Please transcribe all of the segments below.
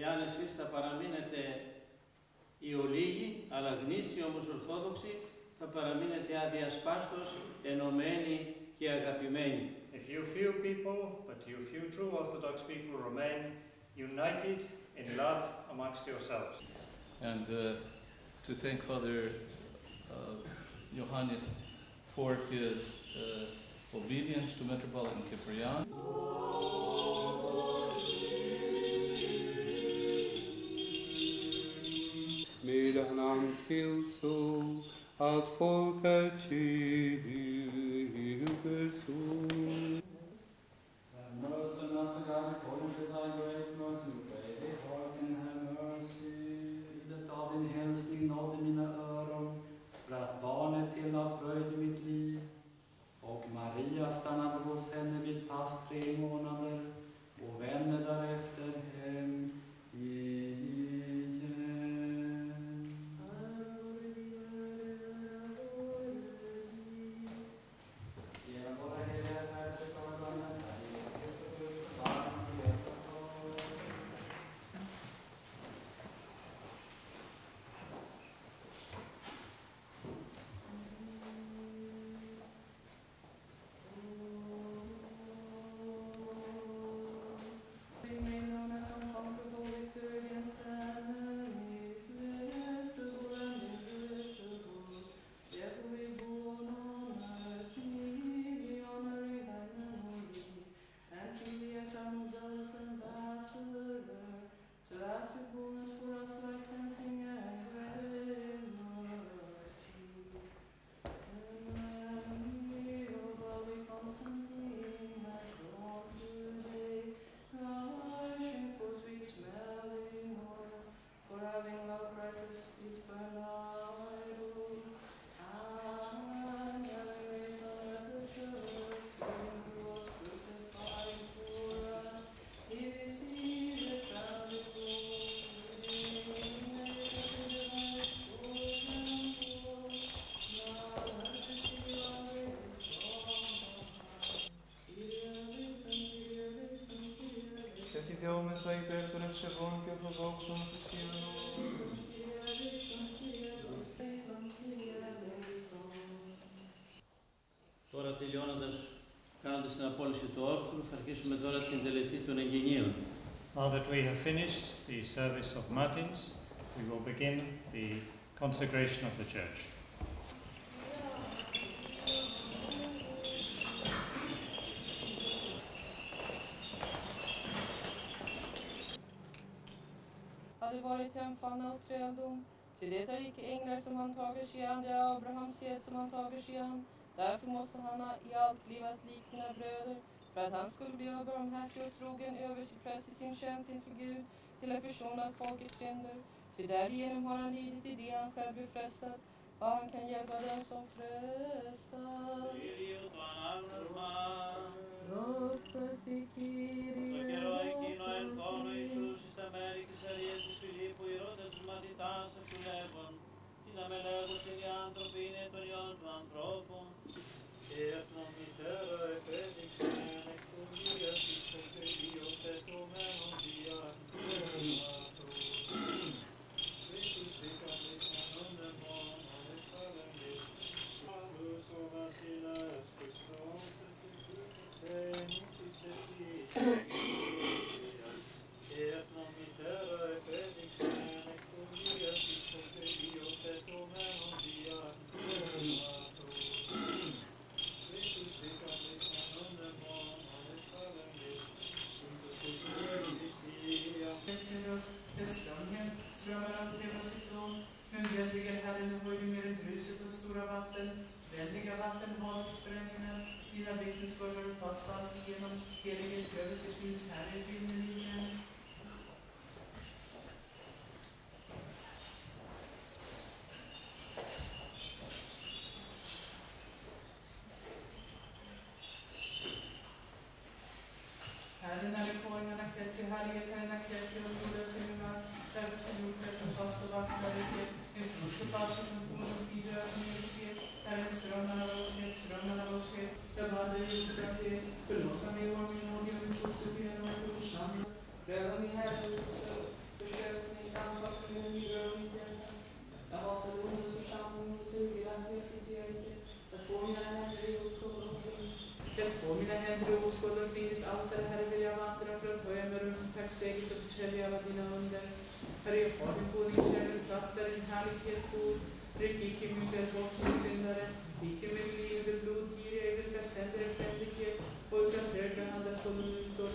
εάν εσείς θα παραμείνετε οι ολίγοι, αλλά γνήσιοι όμως Ορθόδοξοι, θα παραμείνετε αδιασπάστως ενωμένοι και αγαπημένοι. If you few people, but you few true Orthodox people remain united in love amongst yourselves. And to thank Father Johannes for his obedience to Metropolitan Cyprian. Medan han tillsåg att folket jubelsång. Have mercy on us, O God, according to thy great mercy, we pray thee, hearken and have mercy. Ljudet av din hälsning nådde mina öron, spratt barnet till av fröjd i mitt liv. Och Maria stannade hos henne vid pass 3 månader och vände därefter hem igen. Genom våra heliga färders förbönen, Herre Jesus Kristus, förbarma och hjälpa oss. Δόμεθα υπέρ των ευσεβών και ορθοδόξων χριστιανών. Τώρα τελειώνοντας, κάνοντας την απόλυση του όρθρου, θα αρχίσουμε τώρα την τελετή των εγγενείων. Now that we have finished the service of Matins, we will begin the consecration of the church. Hade varit hemfallna och träldom, till det är icke änglar som han tager sig an, det är Abrahams säd som han tager sig an. Därför måste han i allt blivas lik sina bröder, för att han skulle bli barmhärtig och trogen över sitt präst i sin tjänst inför Gud, till att försona folkets synder. Ty därigenom har han lidit i det han själv blir frestad, och han kan hjälpa den som frestar. Rådför sig Kyrie, Ιησούς εις τα μέρη της Αρίας της Φιλίππου, ηρώτα τους μαθητάς εκουλεύων, την αμελέγωσιν οι άνθρωποι είναι των ιών του ανθρώπου. Και αυτόν μητέρα επέδειξεν εκ του βίας εις το πεδίο πετωμένων διαρκήματος. Χριστούς ικανήσανον δαιμόν, αληθαλέντες, άλλους ο βασιλεύς Χριστός εκκλησέν της ευχής Αγγελίας. Και αυτόν μητέρα επέδειξεν εκ του βίας εις το πεδίο πετωμένων διαρκήματος. Χριστούς ικανήσανον δαιμόν, αληθαλέντες, συν το εκκλησία. Östgången strömmar allt leva sitt lån, men väldiga Herren höjde mer än gruset och stora vatten, väldiga vattenhavets sprängningar, dina vittnesbörd har fast allt igenom, helighet över sitt hus, Herre, himmeligen. Herren är i konungarna klädd sig, härlighet Herren har klädd sig och goda sig med makt, därför som jordklädd som fast och vattenvärdighet, utan så fast som funktion och tider av humilitet, Herrens strömmar av årshet, jag bad dig just att det förlåsa mig och min nåd genom Guds och genom en församling. Pröva mig, Herre, Beschwert nicht ernsthaft für den Wiederholungen. Erwartet Bundesversammlung des Hügellandes in die Kirche, das vor mir ein Hendriusskoller bringt. Det får mina händer och skålar blivit allt det här vill jag vandra för att höja med rösten. Tack säger så förtäljer alla dina under. Herre, jag har din boningskärlek, plats där din härlighet bor. Ryck icke min själ bort till syndare. Icke med liv eller blod ger jag vilka sänder en främlighet. Och placerar den andra på lutor.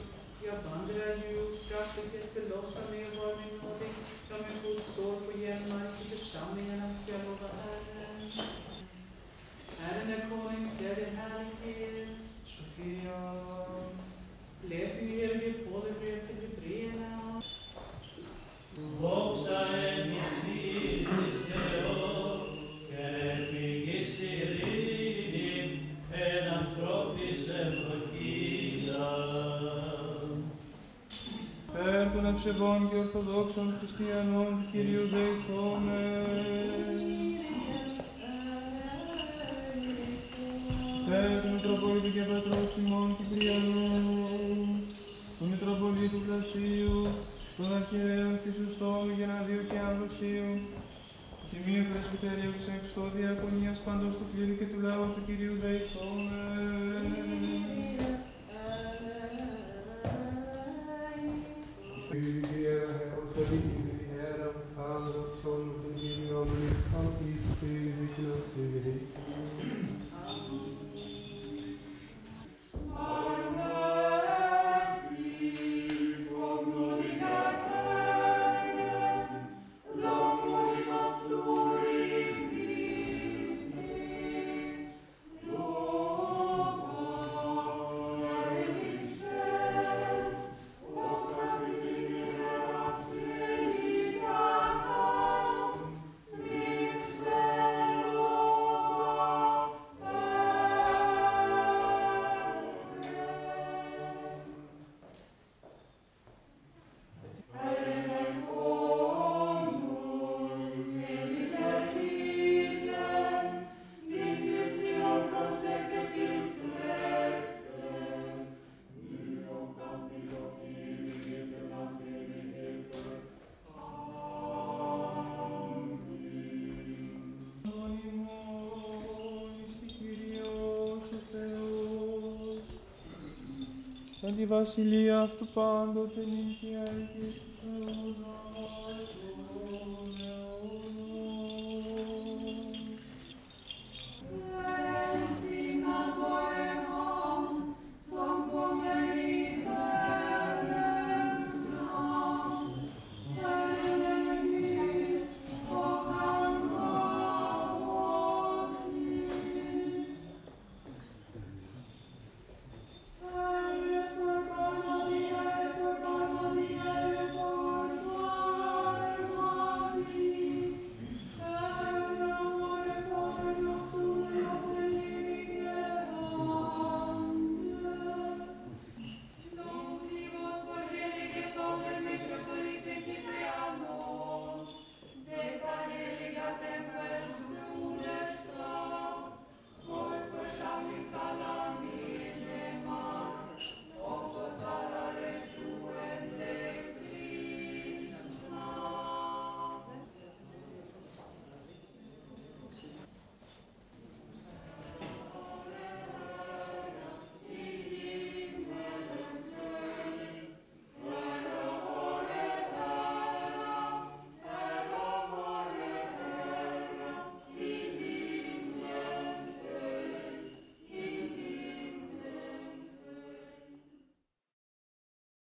Jag vandrar ju ostrafflighet, förlossa mig och var min nådig. Jag med fot står på järnmark i församlingarna ska jag lova Herren. Herren är konung, klädd i härlighet. Sofia. Läs din helige Paulus-brev till Hebreerna. Voxa emistis Deo, efficis Iridi, et anthropis evrokida. Περ των ευσεβών και ορθοδόξων χριστιανών του Κυρίου δεηθόμεν. Περ του Μητροπολίτου και Πατρός ημών Κυπριανού, του Μητροπολίτου Πλασίου, των αρχιερέων Χρυσουστόμου, Γεναδίου και Αμβροσίου, Τιμίου Πρεσβυτερίου της εν Χριστώ Διακονίας παντός του κλήρου και του λαού του Κυρίου δεηθόμεν. Σαν τη βασιλεία αυτού πάντοτε νύχια και στους αιώνας.